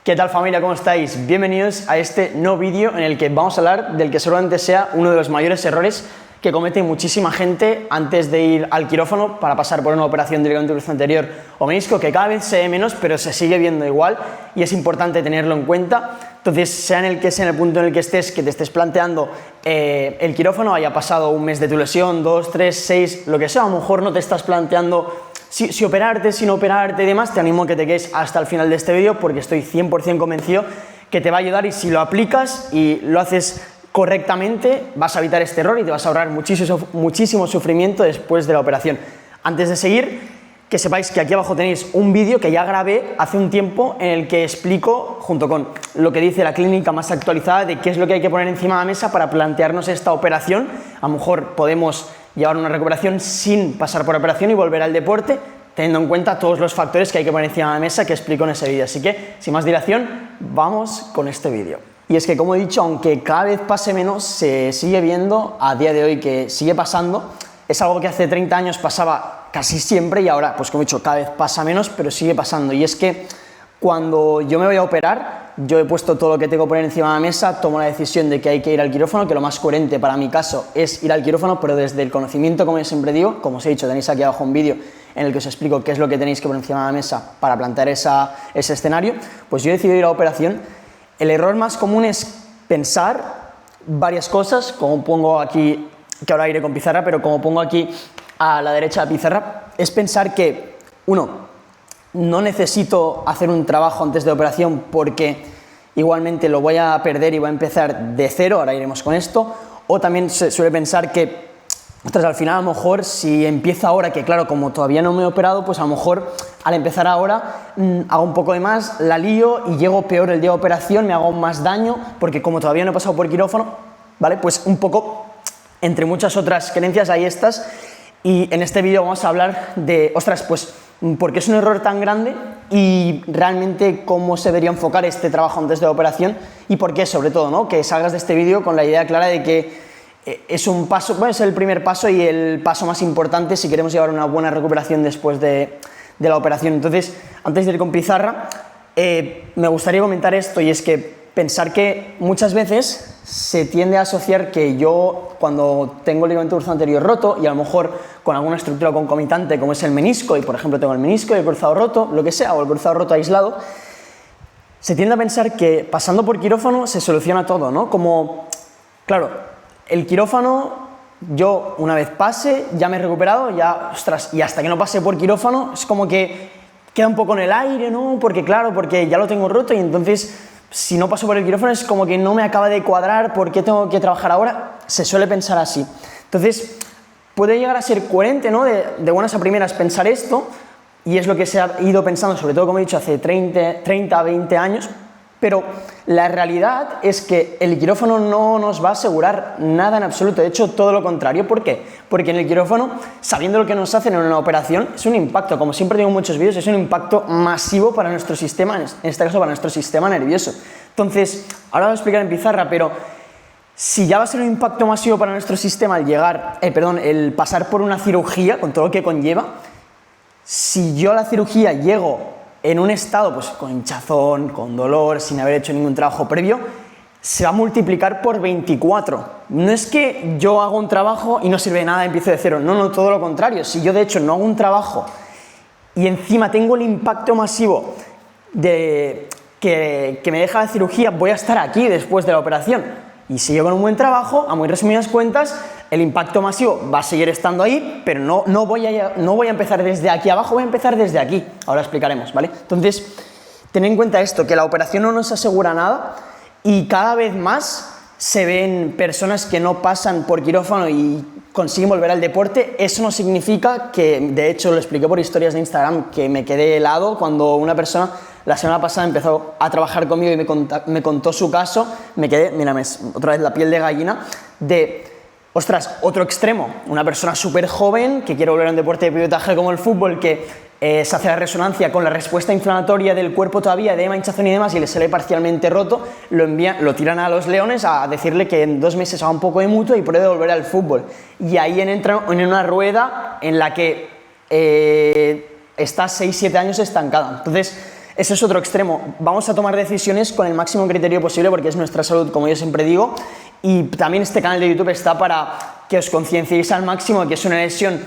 ¿Qué tal, familia? ¿Cómo estáis? Bienvenidos a este nuevo vídeo en el que vamos a hablar del que seguramente sea uno de los mayores errores que comete muchísima gente antes de ir al quirófano para pasar por una operación de ligamento cruzado anterior o menisco, que cada vez se ve menos, pero se sigue viendo igual y es importante tenerlo en cuenta. Entonces, sea en el punto en el que estés, que te estés planteando el quirófano, haya pasado un mes de tu lesión, 2, 3, 6, lo que sea, a lo mejor no te estás planteando si operarte, si no operarte y demás, te animo a que te quedes hasta el final de este vídeo porque estoy 100% convencido que te va a ayudar, y si lo aplicas y lo haces correctamente vas a evitar este error y te vas a ahorrar muchísimo sufrimiento después de la operación. Antes de seguir, que sepáis que aquí abajo tenéis un vídeo que ya grabé hace un tiempo en el que explico, junto con lo que dice la clínica más actualizada, de qué es lo que hay que poner encima de la mesa para plantearnos esta operación. A lo mejor podemos llevar una recuperación sin pasar por operación y volver al deporte, teniendo en cuenta todos los factores que hay que poner encima de la mesa que explico en ese vídeo. Así que, sin más dilación, vamos con este vídeo. Y es que, como he dicho, aunque cada vez pase menos, se sigue viendo a día de hoy que sigue pasando. Es algo que hace 30 años pasaba casi siempre y ahora, pues como he dicho, cada vez pasa menos, pero sigue pasando. Y es que cuando yo me voy a operar, yo he puesto todo lo que tengo que poner encima de la mesa, tomo la decisión de que hay que ir al quirófano, que lo más coherente para mi caso es ir al quirófano, pero desde el conocimiento, como yo siempre digo. Como os he dicho, tenéis aquí abajo un vídeo en el que os explico qué es lo que tenéis que poner encima de la mesa para plantear ese escenario. Pues yo he decidido ir a la operación. El error más común es pensar varias cosas, como pongo aquí, que ahora iré con pizarra, pero como pongo aquí a la derecha de la pizarra, es pensar que, uno, no necesito hacer un trabajo antes de operación porque igualmente lo voy a perder y voy a empezar de cero, ahora iremos con esto. O también se suele pensar que, ostras, al final a lo mejor si empiezo ahora, que claro, como todavía no me he operado, pues a lo mejor al empezar ahora hago un poco de más, la lío y llego peor el día de operación, me hago más daño, porque como todavía no he pasado por quirófano, ¿vale? Pues un poco, entre muchas otras creencias, hay estas. Y en este vídeo vamos a hablar de, ostras, pues, ¿por qué es un error tan grande? Y realmente cómo se debería enfocar este trabajo antes de la operación, y por qué, sobre todo, ¿no? Que salgas de este vídeo con la idea clara de que es un paso, bueno, es el primer paso y el paso más importante si queremos llevar una buena recuperación después de la operación. Entonces, antes de ir con pizarra, me gustaría comentar esto, y es que pensar que muchas veces se tiende a asociar que yo, cuando tengo el ligamento cruzado anterior roto y a lo mejor con alguna estructura concomitante como es el menisco, y por ejemplo tengo el menisco y el cruzado roto, lo que sea, o el cruzado roto aislado, se tiende a pensar que pasando por quirófano se soluciona todo, ¿no? Como, claro, el quirófano, yo una vez pase, ya me he recuperado, ya, ostras, y hasta que no pase por quirófano es como que queda un poco en el aire, ¿no? Porque claro, porque ya lo tengo roto y entonces si no paso por el quirófano es como que no me acaba de cuadrar, ¿por qué tengo que trabajar ahora? Se suele pensar así. Entonces, puede llegar a ser coherente, ¿no? De buenas a primeras pensar esto, y es lo que se ha ido pensando, sobre todo, como he dicho, hace 30, 20 años, pero la realidad es que el quirófano no nos va a asegurar nada en absoluto. De hecho, todo lo contrario. ¿Por qué? Porque en el quirófano, sabiendo lo que nos hacen en una operación, es un impacto, como siempre digo en muchos vídeos, es un impacto masivo para nuestro sistema, en este caso para nuestro sistema nervioso. Entonces, ahora lo voy a explicar en pizarra, pero si ya va a ser un impacto masivo para nuestro sistema el pasar por una cirugía, con todo lo que conlleva, si yo a la cirugía llego en un estado pues con hinchazón, con dolor, sin haber hecho ningún trabajo previo, se va a multiplicar por 24. No es que yo hago un trabajo y no sirve de nada, empiezo de cero. No, todo lo contrario. Si yo de hecho no hago un trabajo y encima tengo el impacto masivo de que me deja la cirugía, voy a estar aquí después de la operación. Y si yo con un buen trabajo, a muy resumidas cuentas, el impacto masivo va a seguir estando ahí, pero no voy a empezar desde aquí abajo, voy a empezar desde aquí. Ahora explicaremos, ¿vale? Entonces, tened en cuenta esto, que la operación no nos asegura nada, y cada vez más se ven personas que no pasan por quirófano y consiguen volver al deporte. Eso no significa que, de hecho, lo expliqué por historias de Instagram, que me quedé helado cuando una persona la semana pasada empezó a trabajar conmigo y me contó su caso. Me quedé, mírame, otra vez la piel de gallina, ostras, otro extremo, una persona súper joven que quiere volver a un deporte de pivotaje como el fútbol, que se hace la resonancia con la respuesta inflamatoria del cuerpo todavía, edema, hinchazón y demás, y le sale parcialmente roto, lo tiran a los Leones a decirle que en 2 meses haga un poco de mutua y puede volver al fútbol. Y ahí entra en una rueda en la que está 6-7 años estancada. Entonces, ese es otro extremo. Vamos a tomar decisiones con el máximo criterio posible porque es nuestra salud, como yo siempre digo, y también este canal de YouTube está para que os concienciéis al máximo de que es una lesión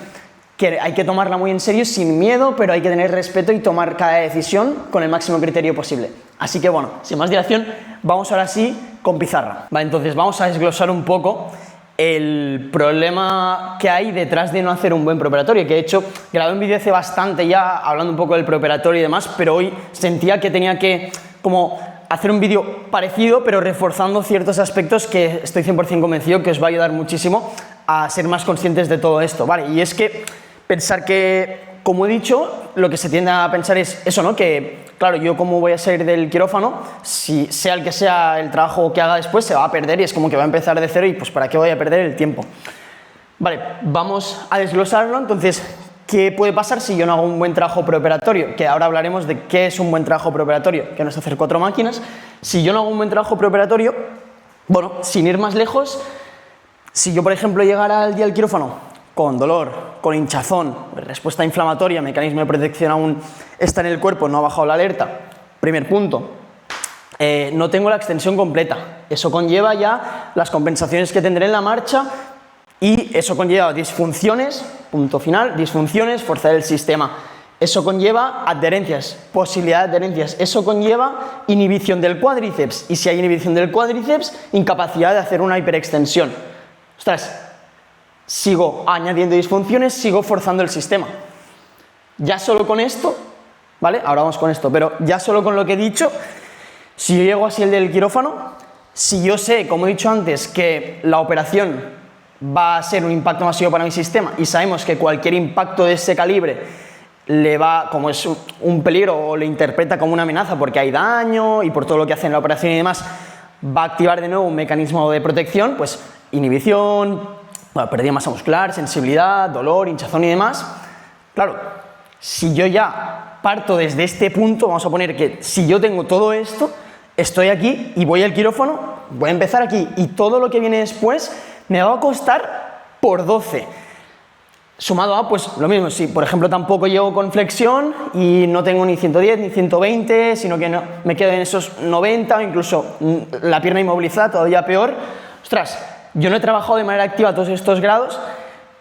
que hay que tomarla muy en serio, sin miedo, pero hay que tener respeto y tomar cada decisión con el máximo criterio posible. Así que bueno, sin más dilación, vamos ahora sí con pizarra. Vale, entonces vamos a desglosar un poco el problema que hay detrás de no hacer un buen preoperatorio, que de hecho grabé un vídeo hace bastante ya hablando un poco del preoperatorio y demás, pero hoy sentía que tenía que como hacer un vídeo parecido, pero reforzando ciertos aspectos que estoy 100% convencido que os va a ayudar muchísimo a ser más conscientes de todo esto, ¿vale? Y es que pensar que, como he dicho, lo que se tiende a pensar es eso, ¿no? Que, claro, yo como voy a salir del quirófano, si sea el que sea el trabajo que haga después, se va a perder y es como que va a empezar de cero y pues ¿para qué voy a perder el tiempo? Vale, vamos a desglosarlo. Entonces, ¿qué puede pasar si yo no hago un buen trabajo preoperatorio? Que ahora hablaremos de qué es un buen trabajo preoperatorio, que no es hacer 4 máquinas. Si yo no hago un buen trabajo preoperatorio, bueno, sin ir más lejos, si yo, por ejemplo, llegara al día del quirófano con dolor, con hinchazón, respuesta inflamatoria, mecanismo de protección aún está en el cuerpo, no ha bajado la alerta. Primer punto, no tengo la extensión completa. Eso conlleva ya las compensaciones que tendré en la marcha y eso conlleva disfunciones, punto final, disfunciones, forzar el sistema. Eso conlleva adherencias, posibilidad de adherencias. Eso conlleva inhibición del cuádriceps y si hay inhibición del cuádriceps, incapacidad de hacer una hiperextensión. Ostras, sigo añadiendo disfunciones, sigo forzando el sistema. Ya solo con esto, ¿vale? Ahora vamos con esto, pero ya solo con lo que he dicho, si yo llego así el del quirófano, si yo sé, como he dicho antes, que la operación va a ser un impacto masivo para mi sistema y sabemos que cualquier impacto de ese calibre le va, como es un peligro o le interpreta como una amenaza porque hay daño y por todo lo que hace en la operación y demás, va a activar de nuevo un mecanismo de protección, pues inhibición, bueno, pérdida de masa muscular, sensibilidad, dolor, hinchazón y demás. Claro, si yo ya parto desde este punto, vamos a poner que si yo tengo todo esto, estoy aquí y voy al quirófano, voy a empezar aquí y todo lo que viene después me va a costar por 12. Sumado a, pues lo mismo, si por ejemplo tampoco llego con flexión y no tengo ni 110 ni 120, sino que no, me quedo en esos 90 o incluso la pierna inmovilizada, todavía peor, ostras, yo no he trabajado de manera activa todos estos grados,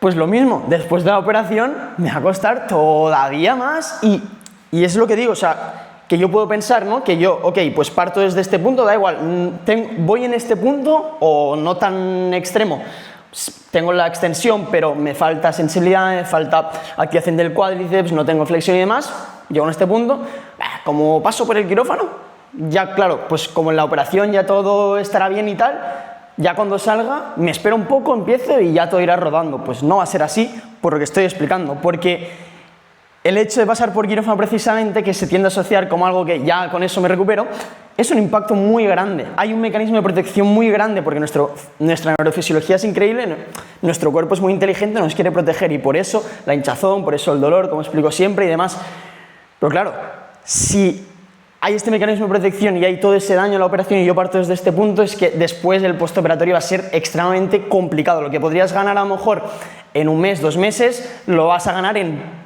pues lo mismo, después de la operación me va a costar todavía más y es lo que digo, o sea, que yo puedo pensar, ¿no? Que yo, ok, pues parto desde este punto, da igual, voy en este punto o no tan extremo, tengo la extensión pero me falta sensibilidad, me falta activación del cuádriceps, no tengo flexión y demás, llego en este punto, como paso por el quirófano, ya claro, pues como en la operación ya todo estará bien y tal, ya cuando salga me espero un poco, empiezo y ya todo irá rodando. Pues no va a ser así por lo que estoy explicando, porque el hecho de pasar por quirófano precisamente, que se tiende a asociar como algo que ya con eso me recupero, es un impacto muy grande. Hay un mecanismo de protección muy grande porque nuestra neurofisiología es increíble, nuestro cuerpo es muy inteligente, nos quiere proteger y por eso la hinchazón, por eso el dolor, como explico siempre y demás. Pero claro, si hay este mecanismo de protección y hay todo ese daño en la operación y yo parto desde este punto, es que después del postoperatorio va a ser extremadamente complicado. Lo que podrías ganar a lo mejor en un mes, 2 meses, lo vas a ganar en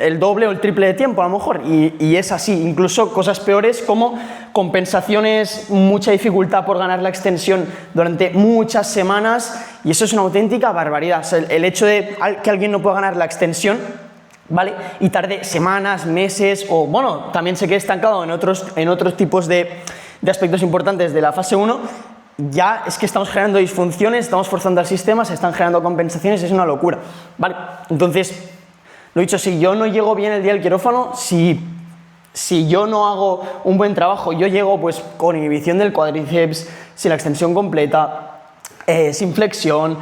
el doble o el triple de tiempo a lo mejor y es así, incluso cosas peores como compensaciones, mucha dificultad por ganar la extensión durante muchas semanas y eso es una auténtica barbaridad. O sea, el hecho de que alguien no pueda ganar la extensión, ¿vale? Y tarde semanas, meses o bueno, también se quede estancado en otros tipos de aspectos importantes de la fase 1, ya es que estamos generando disfunciones, estamos forzando al sistema, se están generando compensaciones, es una locura, ¿vale? Entonces, lo dicho, si yo no llego bien el día del quirófano, si yo no hago un buen trabajo, yo llego pues con inhibición del cuádriceps, sin la extensión completa, sin flexión,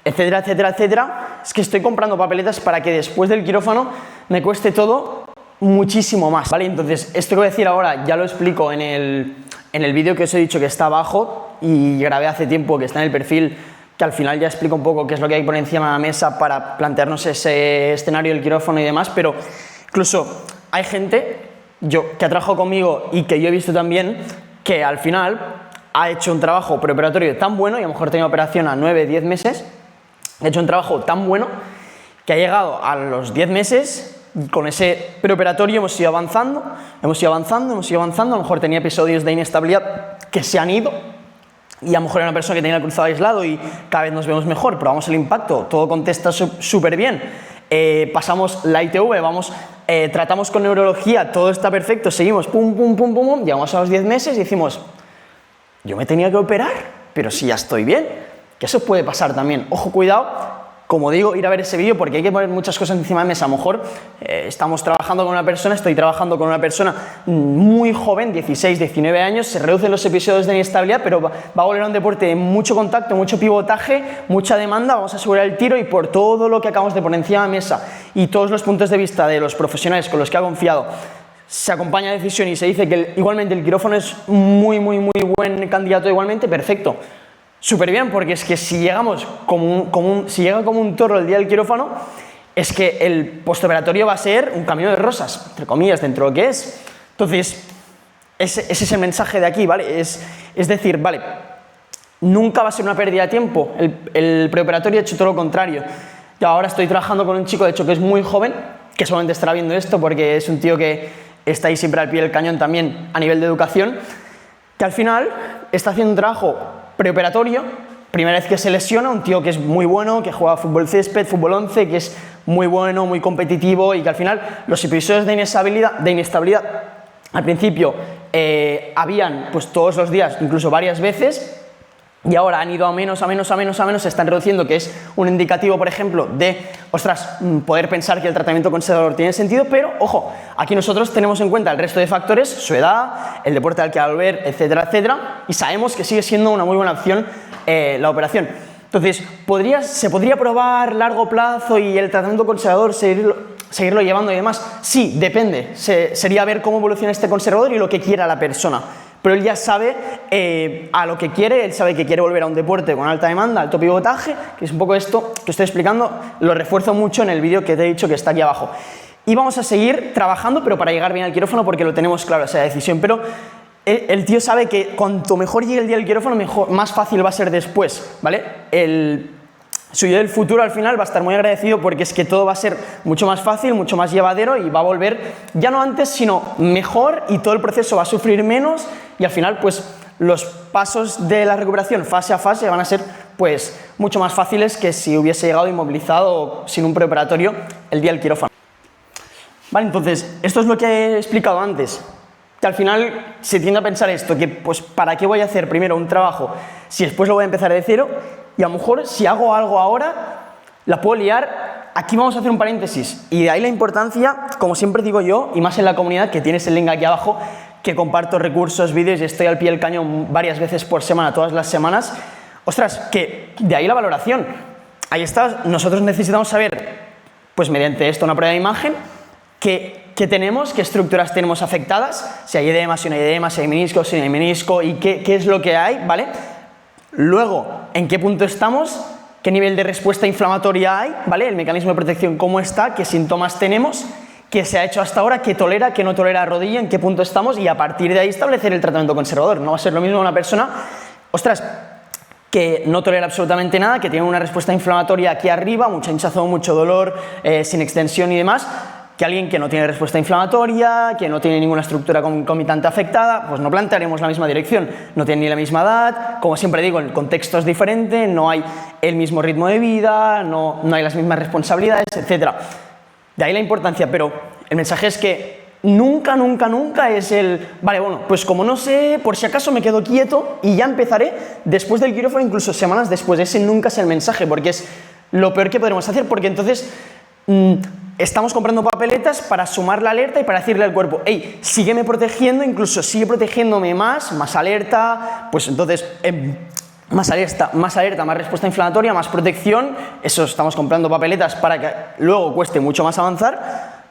etcétera, etcétera, etcétera, es que estoy comprando papeletas para que después del quirófano me cueste todo muchísimo más, ¿vale? Entonces, esto que voy a decir ahora ya lo explico en el vídeo que os he dicho que está abajo y grabé hace tiempo, que está en el perfil, que al final ya explico un poco qué es lo que hay por encima de la mesa para plantearnos ese escenario del quirófano y demás, pero incluso hay gente que ha trabajado conmigo y que yo he visto también que al final ha hecho un trabajo preoperatorio tan bueno, y a lo mejor tenía operación a 9, 10 meses, ha hecho un trabajo tan bueno que ha llegado a los 10 meses con ese preoperatorio hemos ido avanzando, a lo mejor tenía episodios de inestabilidad que se han ido, y a lo mejor era una persona que tenía el cruzado aislado y cada vez nos vemos mejor, probamos el impacto, todo contesta súper bien, pasamos la ITV, tratamos con neurología, todo está perfecto, seguimos, pum, pum, pum, pum, pum, llegamos a los 10 meses y decimos, yo me tenía que operar, pero si ya estoy bien, que eso puede pasar también. Ojo, cuidado, como digo, ir a ver ese vídeo porque hay que poner muchas cosas encima de mesa. A lo mejor estoy trabajando con una persona muy joven, 16, 19 años, se reducen los episodios de inestabilidad, pero va a volver a un deporte de mucho contacto, mucho pivotaje, mucha demanda, vamos a asegurar el tiro y por todo lo que acabamos de poner encima de mesa y todos los puntos de vista de los profesionales con los que ha confiado, se acompaña a decisión y se dice que igualmente el quirófano es muy buen candidato igualmente, perfecto. Súper bien, porque es que si llegamos si llega como un toro el día del quirófano, es que el postoperatorio va a ser un camino de rosas, entre comillas, dentro de lo que es. Entonces, ese es el mensaje de aquí, ¿vale? Es decir, vale, nunca va a ser una pérdida de tiempo. El preoperatorio ha hecho todo lo contrario. Yo ahora estoy trabajando con un chico, de hecho, que es muy joven, que solamente estará viendo esto porque es un tío que está ahí siempre al pie del cañón también a nivel de educación, que al final está haciendo un trabajo preoperatorio, primera vez que se lesiona, un tío que es muy bueno, que juega fútbol césped, fútbol 11, que es muy bueno, muy competitivo y que al final los episodios de inestabilidad al principio habían pues todos los días, incluso varias veces, y ahora han ido a menos, se están reduciendo, que es un indicativo, por ejemplo, de, poder pensar que el tratamiento conservador tiene sentido, pero, ojo, aquí nosotros tenemos en cuenta el resto de factores, su edad, el deporte al que va a volver, etcétera, etcétera, y sabemos que sigue siendo una muy buena opción la operación. Entonces, ¿se podría probar largo plazo y el tratamiento conservador seguirlo llevando y demás? Sí, depende, sería ver cómo evoluciona este conservador y lo que quiera la persona. Pero él ya sabe a lo que quiere, él sabe que quiere volver a un deporte con alta demanda, alto pivotaje, que es un poco esto que estoy explicando, lo refuerzo mucho en el vídeo que te he dicho que está aquí abajo. Y vamos a seguir trabajando, pero para llegar bien al quirófano porque lo tenemos claro, esa decisión, pero el tío sabe que cuanto mejor llegue el día del quirófano, más fácil va a ser después, ¿vale? Su yo del futuro al final va a estar muy agradecido porque es que todo va a ser mucho más fácil, mucho más llevadero y va a volver ya no antes sino mejor y todo el proceso va a sufrir menos y al final pues los pasos de la recuperación fase a fase van a ser pues mucho más fáciles que si hubiese llegado inmovilizado sin un preoperatorio el día del quirófano. Vale, entonces esto es lo que he explicado antes. Que al final se tiende a pensar esto, que pues ¿para qué voy a hacer primero un trabajo si después lo voy a empezar de cero? Y a lo mejor si hago algo ahora, la puedo liar. Aquí vamos a hacer un paréntesis. Y de ahí la importancia, como siempre digo yo, y más en la comunidad, que tienes el link aquí abajo, que comparto recursos, vídeos y estoy al pie del cañón varias veces por semana, todas las semanas. Ostras, que de ahí la valoración. Ahí está, nosotros necesitamos saber, pues mediante esto, una prueba de imagen, qué tenemos, qué estructuras tenemos afectadas, si hay edema, si no hay edema, si hay menisco, si no hay menisco y qué es lo que hay, ¿vale? Luego, ¿en qué punto estamos? ¿Qué nivel de respuesta inflamatoria hay? ¿Vale? El mecanismo de protección, ¿cómo está? ¿Qué síntomas tenemos? ¿Qué se ha hecho hasta ahora? ¿Qué tolera? ¿Qué no tolera la rodilla? ¿En qué punto estamos? Y a partir de ahí establecer el tratamiento conservador. No va a ser lo mismo una persona, que no tolera absolutamente nada, que tiene una respuesta inflamatoria aquí arriba, mucha hinchazón, mucho dolor, sin extensión y demás, que alguien que no tiene respuesta inflamatoria, que no tiene ninguna estructura concomitante afectada, pues no plantearemos la misma dirección, no tiene ni la misma edad, como siempre digo, el contexto es diferente, no hay el mismo ritmo de vida, no hay las mismas responsabilidades, etc. De ahí la importancia, pero el mensaje es que nunca es vale, bueno, pues como no sé, por si acaso me quedo quieto y ya empezaré después del quirófano, incluso semanas después. Ese nunca es el mensaje, porque es lo peor que podremos hacer, porque entonces estamos comprando papeletas para sumar la alerta y para decirle al cuerpo, hey, sígueme protegiendo, incluso sigue protegiéndome más alerta, pues entonces más alerta, más respuesta inflamatoria, más protección. Eso, estamos comprando papeletas para que luego cueste mucho más avanzar,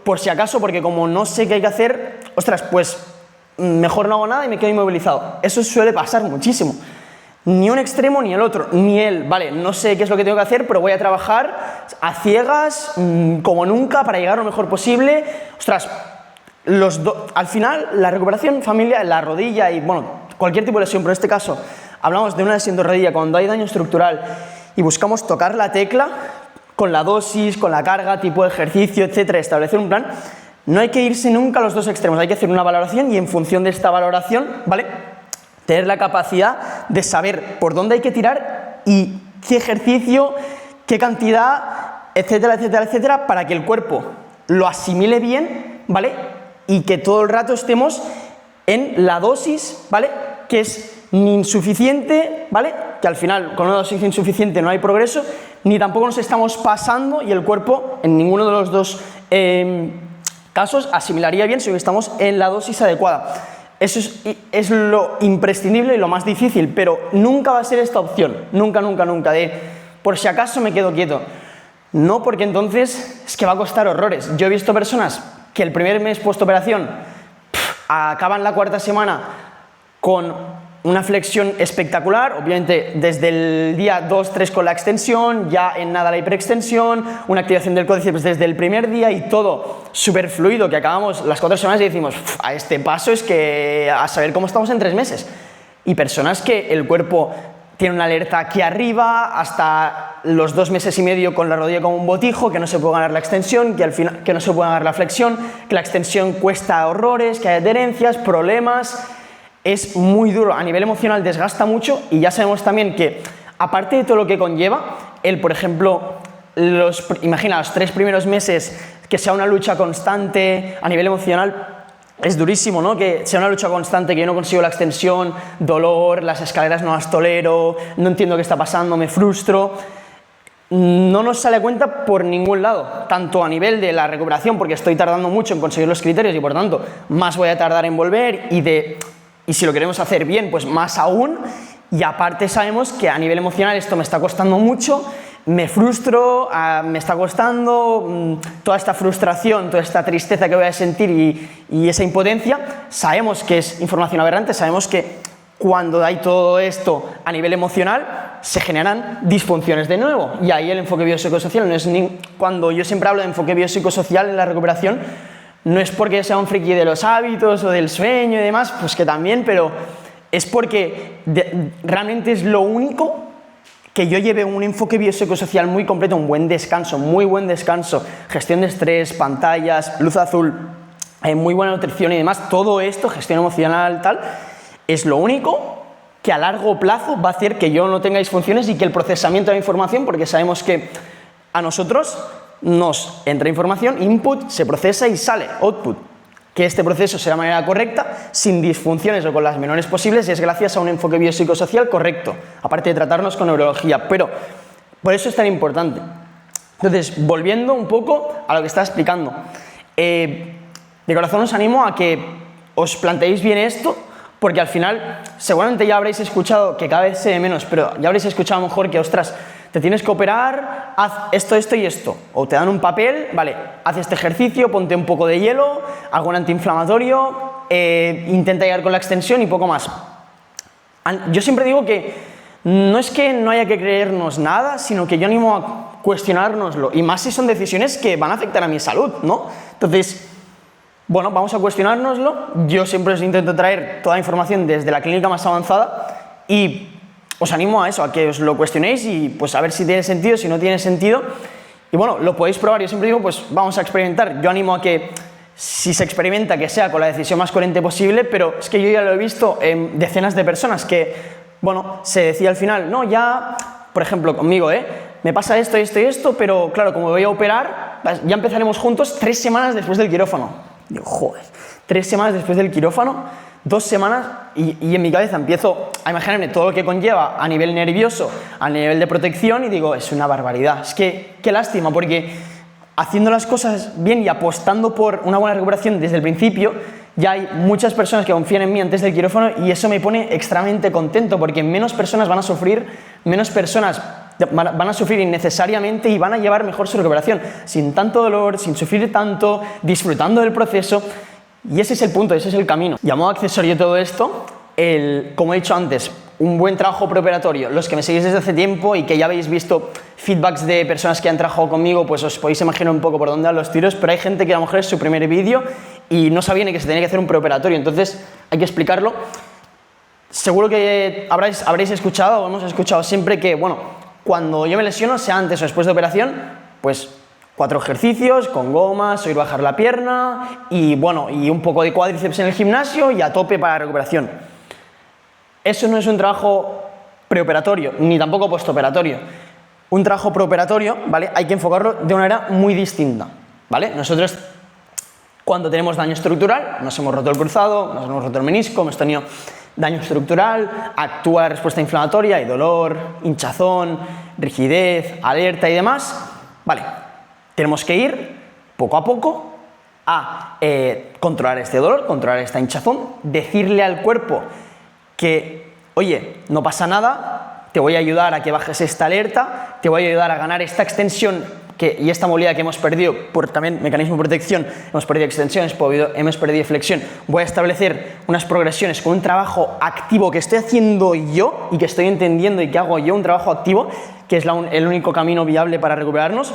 por si acaso, porque como no sé qué hay que hacer, ostras, pues mejor no hago nada y me quedo inmovilizado. Eso suele pasar muchísimo. Ni un extremo ni el otro, ni él, vale, no sé qué es lo que tengo que hacer, pero voy a trabajar a ciegas, como nunca, para llegar lo mejor posible. Ostras, al final, la recuperación familiar, la rodilla y, bueno, cualquier tipo de lesión, pero en este caso hablamos de una lesión de rodilla cuando hay daño estructural y buscamos tocar la tecla con la dosis, con la carga, tipo de ejercicio, etcétera, establecer un plan, no hay que irse nunca a los dos extremos, hay que hacer una valoración y en función de esta valoración, ¿vale?, tener la capacidad de saber por dónde hay que tirar y qué ejercicio, qué cantidad, etcétera, etcétera, etcétera, para que el cuerpo lo asimile bien, ¿vale?, y que todo el rato estemos en la dosis, ¿vale?, que es ni insuficiente, ¿vale?, que al final con una dosis insuficiente no hay progreso, ni tampoco nos estamos pasando y el cuerpo en ninguno de los dos casos asimilaría bien si estamos en la dosis adecuada. Eso es lo imprescindible y lo más difícil, pero nunca va a ser esta opción, nunca, nunca, nunca, de por si acaso me quedo quieto. No, porque entonces es que va a costar horrores. Yo he visto personas que el primer mes postoperación acaban la cuarta semana con una flexión espectacular, obviamente desde el día 2-3 con la extensión, ya en nada la hiperextensión, una activación del cuádriceps desde el primer día y todo súper fluido, que acabamos las 4 semanas y decimos, a este paso es que a saber cómo estamos en 3 meses. Y personas que el cuerpo tiene una alerta aquí arriba, hasta los 2 meses y medio con la rodilla como un botijo, que no se puede ganar la extensión, que al final que no se puede ganar la flexión, que la extensión cuesta horrores, que hay adherencias, problemas. Es muy duro, a nivel emocional desgasta mucho y ya sabemos también que, aparte de todo lo que conlleva, por ejemplo, imagina los 3 primeros meses que sea una lucha constante a nivel emocional, es durísimo, ¿no?, que sea una lucha constante, que yo no consigo la extensión, dolor, las escaleras no las tolero, no entiendo qué está pasando, me frustro. No nos sale a cuenta por ningún lado, tanto a nivel de la recuperación, porque estoy tardando mucho en conseguir los criterios y por tanto más voy a tardar en volver, y si lo queremos hacer bien, pues más aún, y aparte sabemos que a nivel emocional esto me está costando mucho, me frustro, me está costando, toda esta frustración, toda esta tristeza que voy a sentir y esa impotencia, sabemos que es información aberrante, sabemos que cuando hay todo esto a nivel emocional se generan disfunciones de nuevo, y ahí el enfoque biopsicosocial no es cuando yo siempre hablo de enfoque biopsicosocial en la recuperación, no es porque sea un friki de los hábitos o del sueño y demás, pues que también, pero es porque realmente es lo único que yo lleve un enfoque biopsicosocial muy completo, un buen descanso, muy buen descanso, gestión de estrés, pantallas, luz azul, muy buena nutrición y demás, todo esto, gestión emocional, tal, es lo único que a largo plazo va a hacer que yo no tenga disfunciones y que el procesamiento de la información, porque sabemos que a nosotros nos entra información, input, se procesa y sale, output. Que este proceso sea de manera correcta, sin disfunciones o con las menores posibles, y es gracias a un enfoque biopsicosocial correcto, aparte de tratarnos con neurología, pero por eso es tan importante. Entonces, volviendo un poco a lo que estaba explicando, de corazón os animo a que os planteéis bien esto, porque al final, seguramente ya habréis escuchado, que cada vez se ve menos, pero ya habréis escuchado a lo mejor que, ostras, te tienes que operar, haz esto, esto y esto, o te dan un papel, vale, haz este ejercicio, ponte un poco de hielo, algún antiinflamatorio, intenta llegar con la extensión y poco más. Yo siempre digo que no es que no haya que creernos nada, sino que yo animo a cuestionárnoslo, y más si son decisiones que van a afectar a mi salud, ¿no? Entonces, bueno, vamos a cuestionárnoslo. Yo siempre os intento traer toda la información desde la clínica más avanzada y os animo a eso, a que os lo cuestionéis y pues a ver si tiene sentido, si no tiene sentido. Y bueno, lo podéis probar. Yo siempre digo, pues vamos a experimentar. Yo animo a que si se experimenta, que sea con la decisión más coherente posible, pero es que yo ya lo he visto en decenas de personas que, bueno, se decía al final, no, ya, por ejemplo, conmigo, me pasa esto y esto y esto, pero claro, como me voy a operar, ya empezaremos juntos 3 semanas después del quirófano. Digo, joder, 3 semanas después del quirófano, 2 semanas, y en mi cabeza empiezo a imaginarme todo lo que conlleva a nivel nervioso, a nivel de protección, y digo, es una barbaridad. Es que, qué lástima, porque haciendo las cosas bien y apostando por una buena recuperación desde el principio, ya hay muchas personas que confían en mí antes del quirófano, y eso me pone extremadamente contento, porque menos personas van a sufrir, menos personas van a sufrir innecesariamente y van a llevar mejor su recuperación, sin tanto dolor, sin sufrir tanto, disfrutando del proceso. Y ese es el punto, ese es el camino. Y a modo accesorio de todo esto, como he dicho antes, un buen trabajo preoperatorio. Los que me seguís desde hace tiempo y que ya habéis visto feedbacks de personas que han trabajado conmigo, pues os podéis imaginar un poco por dónde van los tiros, pero hay gente que a lo mejor es su primer vídeo y no sabía ni que se tenía que hacer un preoperatorio, entonces hay que explicarlo. Seguro que habréis escuchado o hemos escuchado siempre que, bueno, cuando yo me lesiono, sea antes o después de operación, pues 4 ejercicios con gomas, o ir a bajar la pierna y bueno, y un poco de cuádriceps en el gimnasio y a tope para la recuperación. Eso no es un trabajo preoperatorio, ni tampoco postoperatorio. Un trabajo preoperatorio, ¿vale? Hay que enfocarlo de una manera muy distinta, ¿vale? Nosotros, cuando tenemos daño estructural, nos hemos roto el cruzado, nos hemos roto el menisco, hemos tenido daño estructural, actúa la respuesta inflamatoria, hay dolor, hinchazón, rigidez, alerta y demás, ¿vale? Tenemos que ir poco a poco a controlar este dolor, controlar esta hinchazón, decirle al cuerpo que, oye, no pasa nada, te voy a ayudar a que bajes esta alerta, te voy a ayudar a ganar esta extensión y esta movilidad que hemos perdido por también mecanismo de protección, hemos perdido extensiones, hemos perdido flexión, voy a establecer unas progresiones con un trabajo activo que estoy haciendo yo y que estoy entendiendo y que hago yo, un trabajo activo, que es el único camino viable para recuperarnos.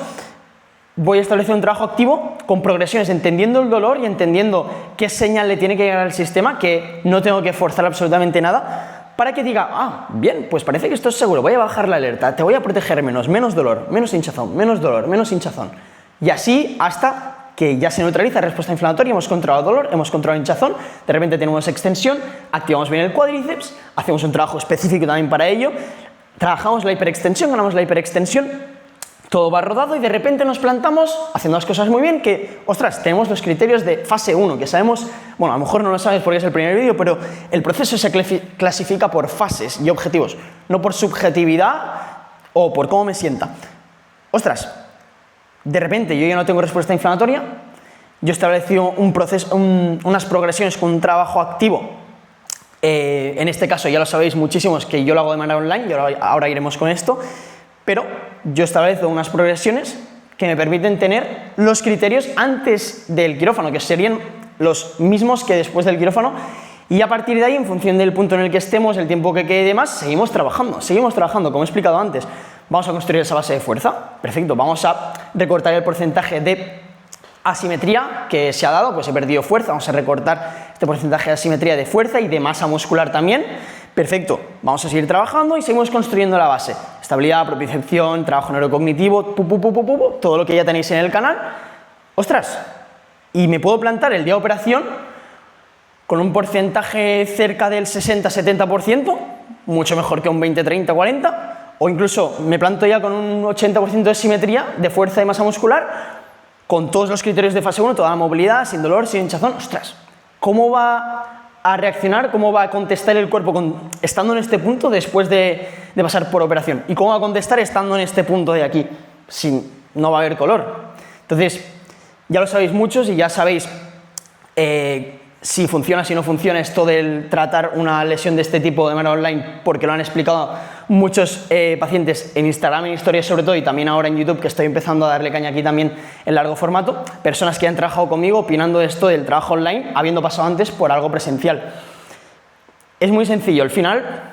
Voy a establecer un trabajo activo con progresiones, entendiendo el dolor y entendiendo qué señal le tiene que llegar al sistema, que no tengo que forzar absolutamente nada, para que diga, ah, bien, pues parece que esto es seguro, voy a bajar la alerta, te voy a proteger menos dolor, menos hinchazón, menos dolor, menos hinchazón. Y así hasta que ya se neutraliza la respuesta inflamatoria, hemos controlado dolor, hemos controlado hinchazón, de repente tenemos extensión, activamos bien el cuádriceps, hacemos un trabajo específico también para ello, trabajamos la hiperextensión, ganamos la hiperextensión, todo va rodado y de repente nos plantamos haciendo las cosas muy bien que, ostras, tenemos los criterios de fase 1 que sabemos, bueno, a lo mejor no lo sabes porque es el primer vídeo, pero el proceso se clasifica por fases y objetivos, no por subjetividad o por cómo me sienta. Ostras, de repente yo ya no tengo respuesta inflamatoria, yo he establecido un proceso, unas progresiones con un trabajo activo, en este caso ya lo sabéis muchísimos que yo lo hago de manera online y ahora iremos con esto, pero yo establezco unas progresiones que me permiten tener los criterios antes del quirófano, que serían los mismos que después del quirófano, y a partir de ahí, en función del punto en el que estemos, el tiempo que quede y demás, seguimos trabajando, como he explicado antes. Vamos a construir esa base de fuerza, perfecto, vamos a recortar el porcentaje de asimetría que se ha dado, pues he perdido fuerza, vamos a recortar este porcentaje de asimetría de fuerza y de masa muscular también. Perfecto, vamos a seguir trabajando y seguimos construyendo la base. Estabilidad, propiocepción, trabajo neurocognitivo, todo lo que ya tenéis en el canal. ¡Ostras! Y me puedo plantar el día de operación con un porcentaje cerca del 60-70%, mucho mejor que un 20-30-40%, o incluso me planto ya con un 80% de simetría, de fuerza y masa muscular, con todos los criterios de fase 1, toda la movilidad, sin dolor, sin hinchazón. ¡Ostras! ¿Cómo va a reaccionar, cómo va a contestar el cuerpo estando en este punto después de pasar por operación? ¿Y cómo va a contestar estando en este punto de aquí? No va a haber color. Entonces, ya lo sabéis muchos y ya sabéis si funciona, si no funciona esto del tratar una lesión de este tipo de manera online, porque lo han explicado muchos pacientes en Instagram, en historias sobre todo, y también ahora en YouTube, que estoy empezando a darle caña aquí también en largo formato, personas que han trabajado conmigo opinando de esto del trabajo online, habiendo pasado antes por algo presencial. Es muy sencillo, al final,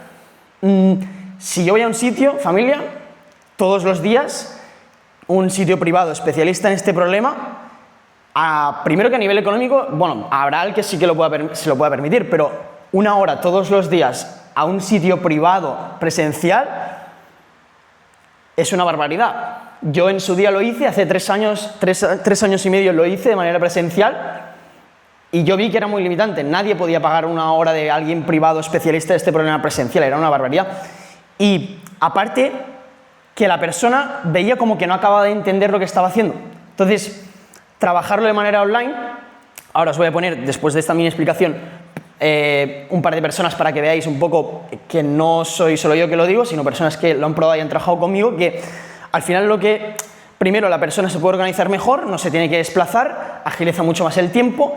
si yo voy a un sitio, familia, todos los días, un sitio privado especialista en este problema, primero que a nivel económico, bueno, habrá el que sí que se lo pueda permitir, pero una hora todos los días a un sitio privado presencial es una barbaridad. Yo en su día lo hice, hace 3 años y medio lo hice de manera presencial y yo vi que era muy limitante. Nadie podía pagar una hora de alguien privado especialista de este problema presencial, era una barbaridad. Y aparte que la persona veía como que no acababa de entender lo que estaba haciendo. Entonces, trabajarlo de manera online, ahora os voy a poner, después de esta mini explicación, un par de personas para que veáis un poco que no soy solo yo que lo digo, sino personas que lo han probado y han trabajado conmigo, que al final primero la persona se puede organizar mejor, no se tiene que desplazar, agiliza mucho más el tiempo,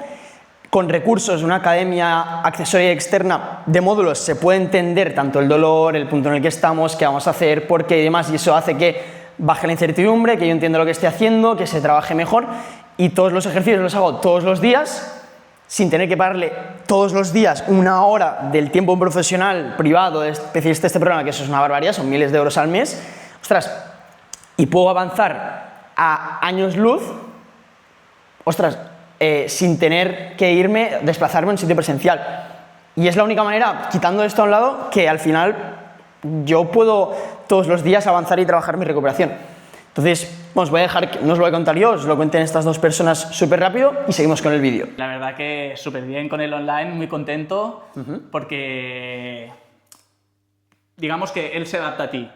con recursos de una academia accesoria y externa de módulos se puede entender tanto el dolor, el punto en el que estamos, qué vamos a hacer, por qué y demás, y eso hace que baje la incertidumbre, que yo entienda lo que esté haciendo, que se trabaje mejor. Y todos los ejercicios los hago todos los días, sin tener que pagarle todos los días una hora del tiempo profesional privado de especialista de este programa, que eso es una barbaridad, son miles de euros al mes. Ostras, y puedo avanzar a años luz, ostras, sin tener que desplazarme a un sitio presencial. Y es la única manera, quitando esto a un lado, que al final yo puedo todos los días avanzar y trabajar mi recuperación. Entonces, Bueno, os voy a dejar, no os lo voy a contar yo, os lo cuenten estas dos personas súper rápido y seguimos con el vídeo. La verdad que súper bien con el online, muy contento, porque digamos que él se adapta a ti,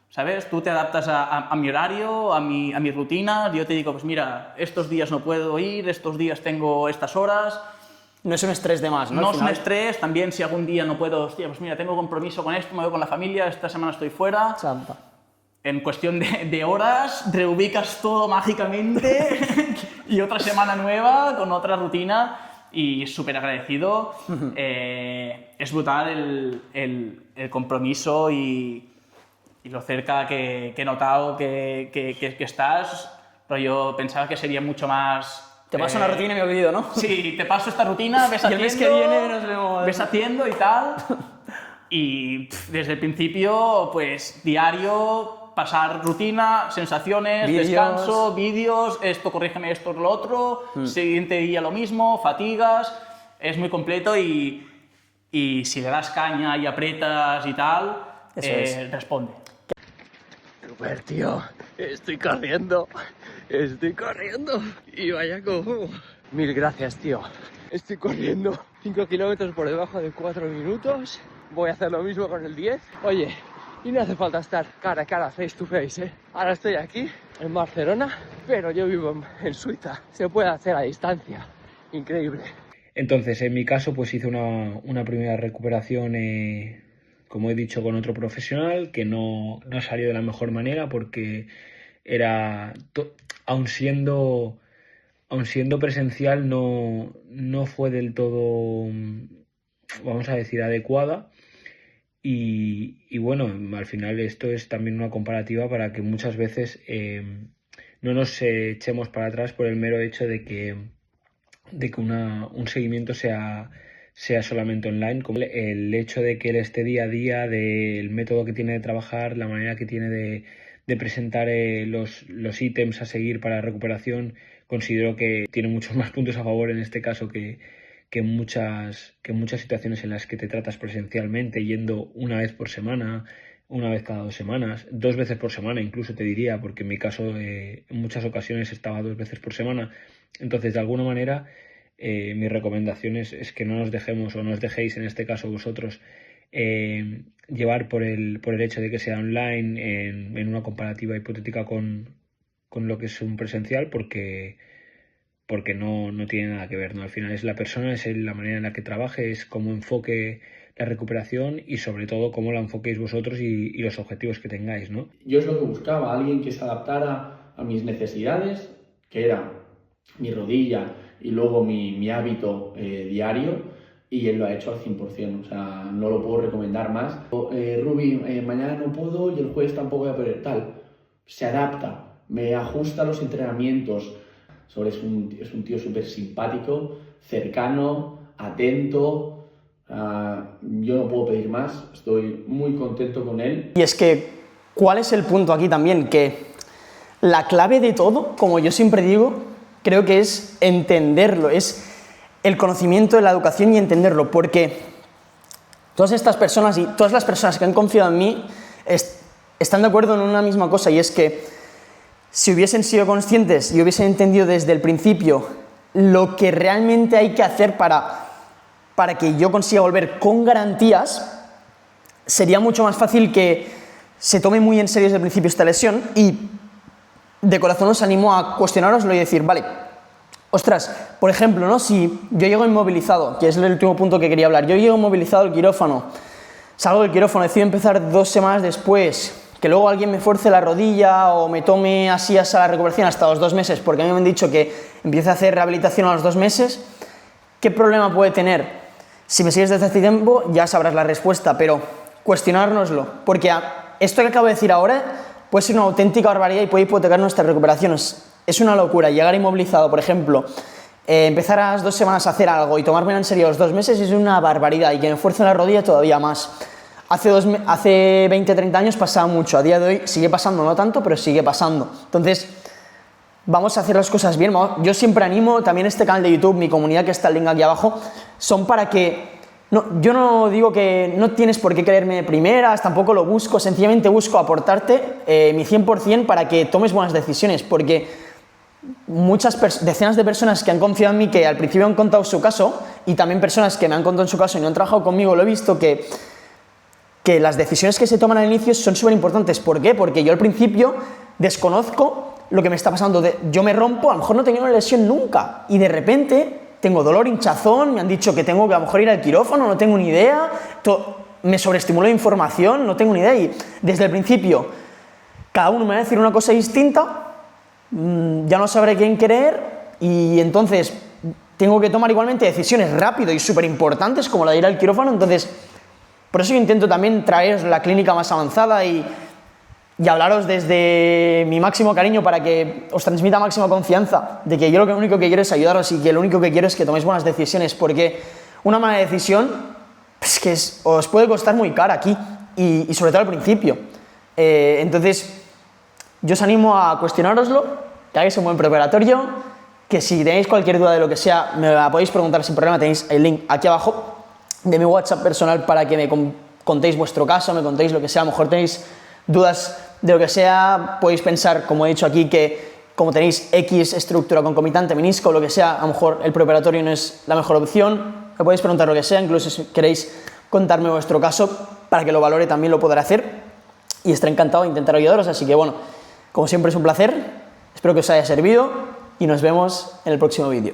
¿sabes? Tú te adaptas a mi horario, a mi rutina, yo te digo, pues mira, estos días no puedo ir, estos días tengo estas horas. No es un estrés de más, ¿no? No es un estrés, también si algún día no puedo, hostia, pues mira, tengo compromiso con esto, me voy con la familia, esta semana estoy fuera. Champa. En cuestión de horas, reubicas todo mágicamente y otra semana nueva con otra rutina y súper agradecido. Es brutal el compromiso y lo cerca que he notado que estás, pero yo pensaba que sería mucho más... Te paso una rutina y me olvido, ¿no? Sí, te paso esta rutina, ves haciendo... Y el mes que viene nos vemos... Ves haciendo y tal. Y desde el principio, pues, diario, pasar rutina, sensaciones, vídeos. Descanso, vídeos, esto, corrígeme esto, lo otro, siguiente día lo mismo, fatigas, es muy completo y si le das caña y aprietas y tal, responde. Super, tío, estoy corriendo y vaya cojo. Mil gracias, tío. Estoy corriendo 5 kilómetros por debajo de 4 minutos. Voy a hacer lo mismo con el 10. Oye, y no hace falta estar cara a cara, face to face, ¿eh? Ahora estoy aquí, en Barcelona, pero yo vivo en Suiza. Se puede hacer a distancia. Increíble. Entonces, en mi caso, pues hice una primera recuperación, como he dicho, con otro profesional, que no salió de la mejor manera porque era, aun siendo presencial, no fue del todo, vamos a decir, adecuada. Y bueno, al final esto es también una comparativa para que muchas veces no nos echemos para atrás por el mero hecho de que un seguimiento sea solamente online, como el hecho de que él esté día a día, del método que tiene de trabajar, la manera que tiene de presentar los ítems a seguir para la recuperación. Considero que tiene muchos más puntos a favor en este caso que muchas situaciones en las que te tratas presencialmente, yendo una vez por semana, una vez cada 2 semanas, 2 veces por semana incluso te diría, porque en mi caso en muchas ocasiones estaba 2 veces por semana. Entonces, de alguna manera, mi recomendación es que no nos dejemos, o no os dejéis en este caso vosotros, llevar por el hecho de que sea online en una comparativa hipotética con lo que es un presencial, porque no tiene nada que ver, ¿no? Al final es la persona, es la manera en la que trabaje, es cómo enfoque la recuperación y sobre todo cómo la enfoquéis vosotros y los objetivos que tengáis, ¿no? Yo es lo que buscaba, alguien que se adaptara a mis necesidades, que era mi rodilla y luego mi hábito diario, y él lo ha hecho al 100%, o sea, no lo puedo recomendar más. Rubi, mañana no puedo y el jueves tampoco voy a poder, tal. Se adapta, me ajusta los entrenamientos. Es un tío súper simpático, cercano, atento. Yo no puedo pedir más, estoy muy contento con él. Y es que, ¿cuál es el punto aquí también? Que la clave de todo, como yo siempre digo, creo que es entenderlo, es el conocimiento de la educación y entenderlo, porque todas estas personas y todas las personas que han confiado en mí están de acuerdo en una misma cosa, y es que si hubiesen sido conscientes y hubiesen entendido desde el principio lo que realmente hay que hacer para que yo consiga volver con garantías, sería mucho más fácil que se tome muy en serio desde el principio esta lesión. Y de corazón os animo a cuestionaroslo y decir, vale, ostras, por ejemplo, ¿no? Si yo llego inmovilizado, que es el último punto que quería hablar, yo llego inmovilizado al quirófano, salgo del quirófano, decido empezar 2 semanas después, que luego alguien me fuerce la rodilla o me tome así hasta la recuperación hasta los 2 meses, porque a mí me han dicho que empiece a hacer rehabilitación a los 2 meses, ¿qué problema puede tener? Si me sigues desde hace tiempo ya sabrás la respuesta, pero cuestionárnoslo, porque esto que acabo de decir ahora puede ser una auténtica barbaridad y puede hipotecar nuestras recuperaciones. Es una locura llegar inmovilizado, por ejemplo, empezar a las 2 semanas a hacer algo y tomármelo en serio a los 2 meses es una barbaridad, y que me fuerce la rodilla todavía más. Hace 20, 30 años pasaba mucho, a día de hoy sigue pasando, no tanto, pero sigue pasando. Entonces, vamos a hacer las cosas bien. Yo siempre animo, también este canal de YouTube, mi comunidad, que está el link aquí abajo, son para que No, yo no digo que no tienes por qué creerme de primeras, tampoco lo busco, sencillamente busco aportarte mi 100% para que tomes buenas decisiones, porque decenas de personas que han confiado en mí, que al principio han contado su caso, y también personas que me han contado en su caso y no han trabajado conmigo, lo he visto que las decisiones que se toman al inicio son súper importantes. ¿Por qué? Porque yo al principio desconozco lo que me está pasando, yo me rompo, a lo mejor no tenía una lesión nunca, y de repente tengo dolor, hinchazón, me han dicho que tengo que a lo mejor ir al quirófano, no tengo ni idea, me sobreestimuló de información, no tengo ni idea, y desde el principio cada uno me va a decir una cosa distinta, ya no sabré quién creer, y entonces tengo que tomar igualmente decisiones rápido y súper importantes como la de ir al quirófano. Entonces por eso yo intento también traeros la clínica más avanzada y hablaros desde mi máximo cariño para que os transmita máxima confianza de que yo lo único que quiero es ayudaros y que lo único que quiero es que toméis buenas decisiones, porque una mala decisión es que os puede costar muy cara aquí y sobre todo al principio. Entonces yo os animo a cuestionároslo, que hagáis un buen preparatorio, que si tenéis cualquier duda de lo que sea me la podéis preguntar sin problema, tenéis el link aquí abajo de mi WhatsApp personal para que me contéis vuestro caso, me contéis lo que sea, a lo mejor tenéis dudas de lo que sea, podéis pensar, como he dicho aquí, que como tenéis X estructura concomitante, menisco, lo que sea, a lo mejor el preparatorio no es la mejor opción, me podéis preguntar lo que sea, incluso si queréis contarme vuestro caso para que lo valore también lo podré hacer y estaré encantado de intentar ayudaros. Así que bueno, como siempre es un placer, espero que os haya servido y nos vemos en el próximo vídeo.